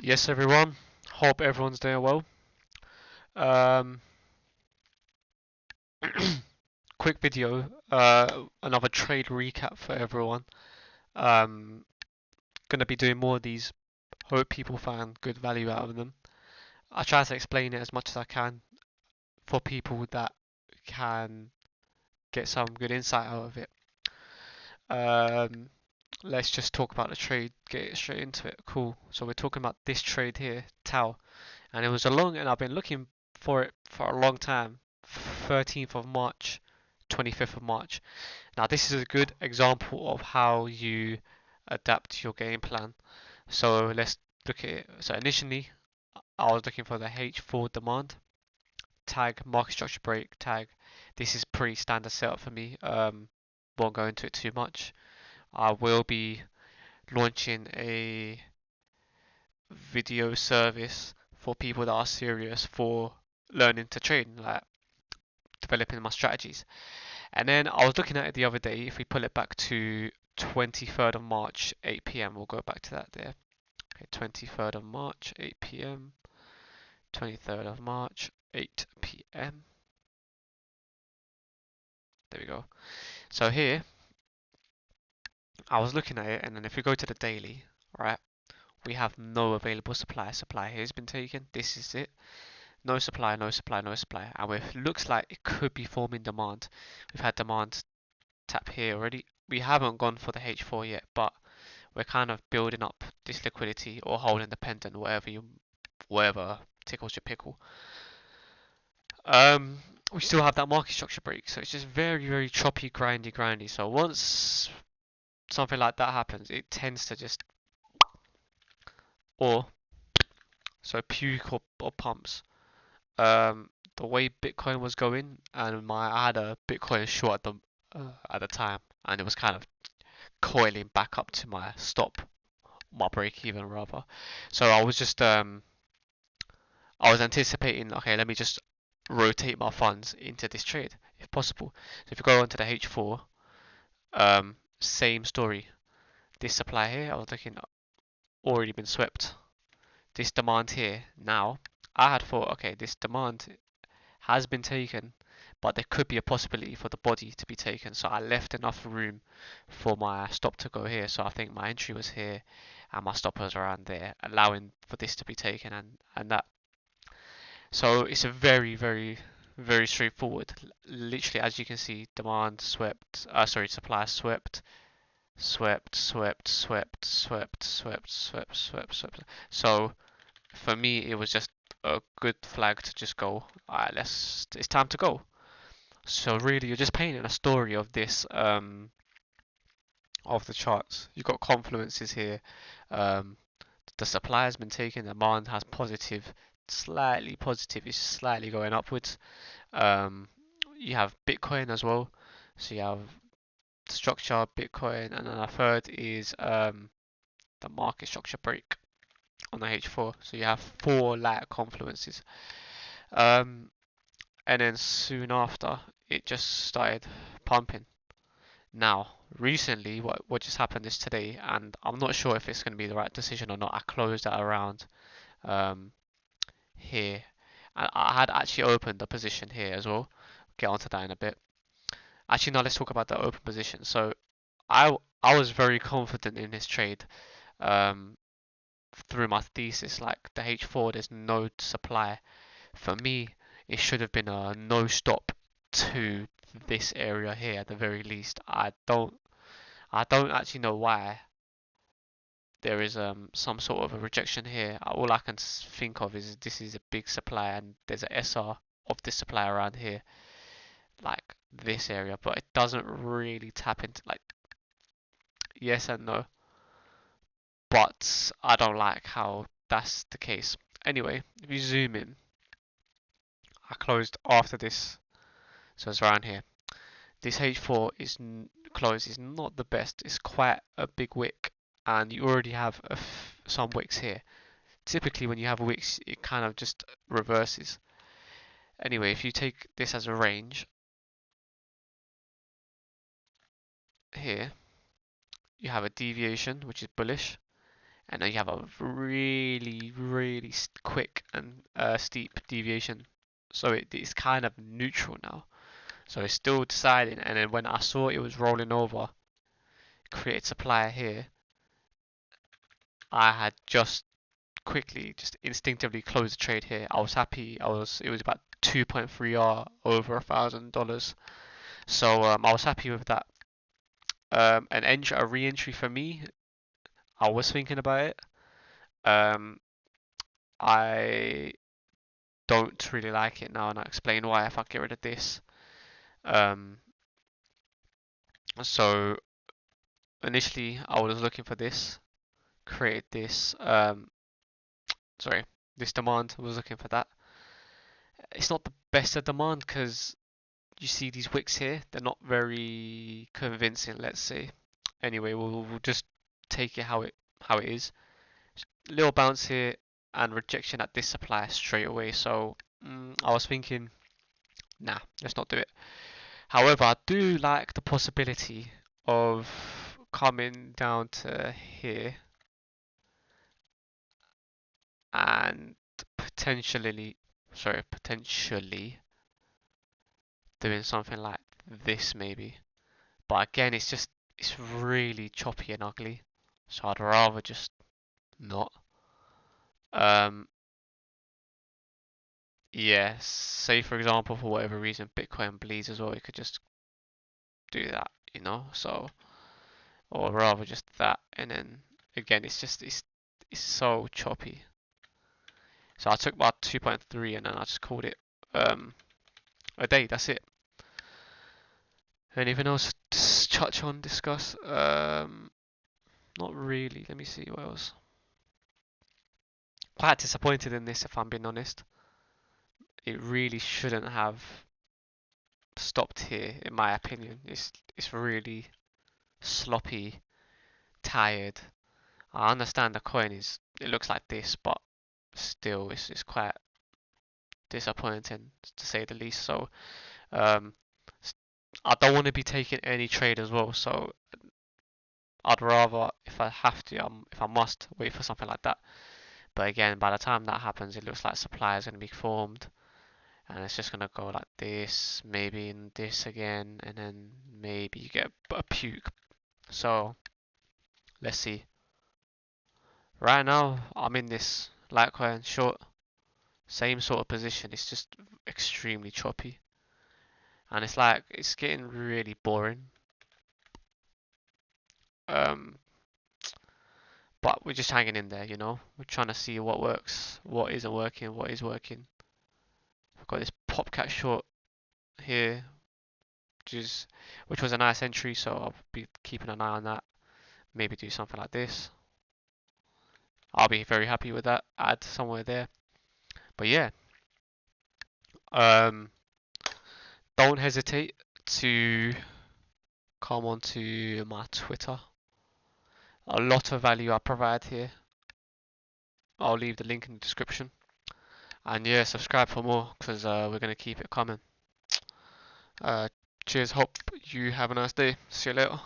Yes, everyone. Hope everyone's doing well. Um, quick video, another trade recap for everyone. Um, gonna be doing more of these. Hope people find good value out of them. I try to explain it as much as I can for people that can get some good insight out of it. Um, let's just talk about the trade, get it straight into it. Cool. So we're talking about this trade here, TAO, and it was a long, and I've been looking for it for a long time. 13th of March, 25th of March. Now this is a good example of how you adapt your game plan. So let's look at it. So initially I was looking for the H4 demand, tag market structure break, tag. This is pretty standard setup for me. Won't go into it too much. I will be launching a video service for people that are serious for learning to trade, like developing my strategies. And then I was looking at it the other day. If we pull it back to 23rd of March, 8 p.m., we'll go back to that there. Okay, 23rd of March, 8 p.m. 23rd of March, 8 p.m. There we go. So here, I was looking at it, and then if we go to the daily, right, we have no available supply. Supply here has been taken. This is it. No supply, no supply, no supply. And it looks like it could be forming demand. We've had demand tap here already. We haven't gone for the H4 yet, but we're kind of building up this liquidity or holding dependent, whatever tickles your pickle. We still have that market structure break, so it's just very choppy, grindy. So once something like that happens, it tends to just or so puke or pumps. The way Bitcoin was going, and I had a Bitcoin short at the time, and it was kind of coiling back up to my stop, my break even rather. So I was anticipating, okay, let me just rotate my funds into this trade if possible. So if you go onto the H4, same story. This supply here, I was looking already been swept. This demand here, now, I had thought, okay, this demand has been taken, but there could be a possibility for the body to be taken. So I left enough room for my stop to go here. So I think my entry was here and my stop was around there, allowing for this to be taken and that. So it's a very straightforward. Literally, as you can see, demand swept, supply swept, swept. So for me, it was just a good flag to just go, alright, it's time to go. So really, you're just painting a story of this, of the charts. You've got confluences here. Um, the supply has been taken, demand has positive, slightly positive, it's slightly going upwards. Um, you have Bitcoin as well. So you have structure, Bitcoin, and then a third is the market structure break on the H4. So you have four light confluences. Um, and then soon after, it just started pumping. Now, recently, what just happened is today, and I'm not sure if it's going to be the right decision or not. I closed at around um, here. And I had actually opened a position here as well. Get onto that in a bit. Actually, now let's talk about the open position. So I was very confident in this trade um, through my thesis. Like the H4, there's no supply. For me, it should have been a no stop to this area here at the very least. I don't actually know why there is some sort of a rejection here. All I can think of is this is a big supply and there's a SR of this supply around here, like this area, but it doesn't really tap into like yes and no. But I don't like how that's the case. Anyway, if you zoom in, I closed after this, so it's around here. This H4 is closed is not the best. It's quite a big wick, and you already have some wicks here. Typically, when you have wicks, it kind of just reverses. Anyway, if you take this as a range here, you have a deviation which is bullish, and then you have a really, really quick and steep deviation. So it's kind of neutral now. So it's still deciding, and then when I saw it was rolling over, created supply here, I had just quickly, just instinctively closed the trade here. I was happy. It was about 2.3R over $1,000. So I was happy with that. A re-entry for me, I was thinking about it. Um, I don't really like it now, and I'll explain why if I get rid of this. Um, so initially I was looking for this, create this, sorry, this demand, I was looking for that. It's not the best of demand because you see these wicks here, they're not very convincing, let's say. Anyway, we'll just take it how it is. Little bounce here and rejection at this supply straight away. So I was thinking, nah, let's not do it. However, I do like the possibility of coming down to here and potentially doing something like this maybe. But again, it's really choppy and ugly. So I'd rather just not. Um, yeah, say for example, for whatever reason, Bitcoin bleeds as well, you could just do that, you know? So, or rather just that, and then again, it's so choppy. So I took about 2.3 and then I just called it a day. That's it. Anything else to touch on, discuss? Not really. Let me see what else. Quite disappointed in this, if I'm being honest. It really shouldn't have stopped here, in my opinion. It's really sloppy, tired. I understand the coin it looks like this, but still, it's quite disappointing to say the least. So, um, I don't want to be taking any trade as well. So I'd rather, if I have to, if I must, wait for something like that. But again, by the time that happens, it looks like supply is going to be formed, and it's just going to go like this, maybe in this again, and then maybe you get a puke. So let's see. Right now, I'm in this Litecoin short, same sort of position. It's just extremely choppy, and it's like it's getting really boring. Um, but we're just hanging in there, you know. We're trying to see what works, what isn't working, what is working. I've got this Popcat short here, which was a nice entry, so I'll be keeping an eye on that. Maybe do something like this. I'll be very happy with that. Add somewhere there. But yeah, um, don't hesitate to come onto my Twitter. A lot of value I provide here. I'll leave the link in the description. And yeah, subscribe for more because we're going to keep it coming. Cheers, hope you have a nice day. See you later.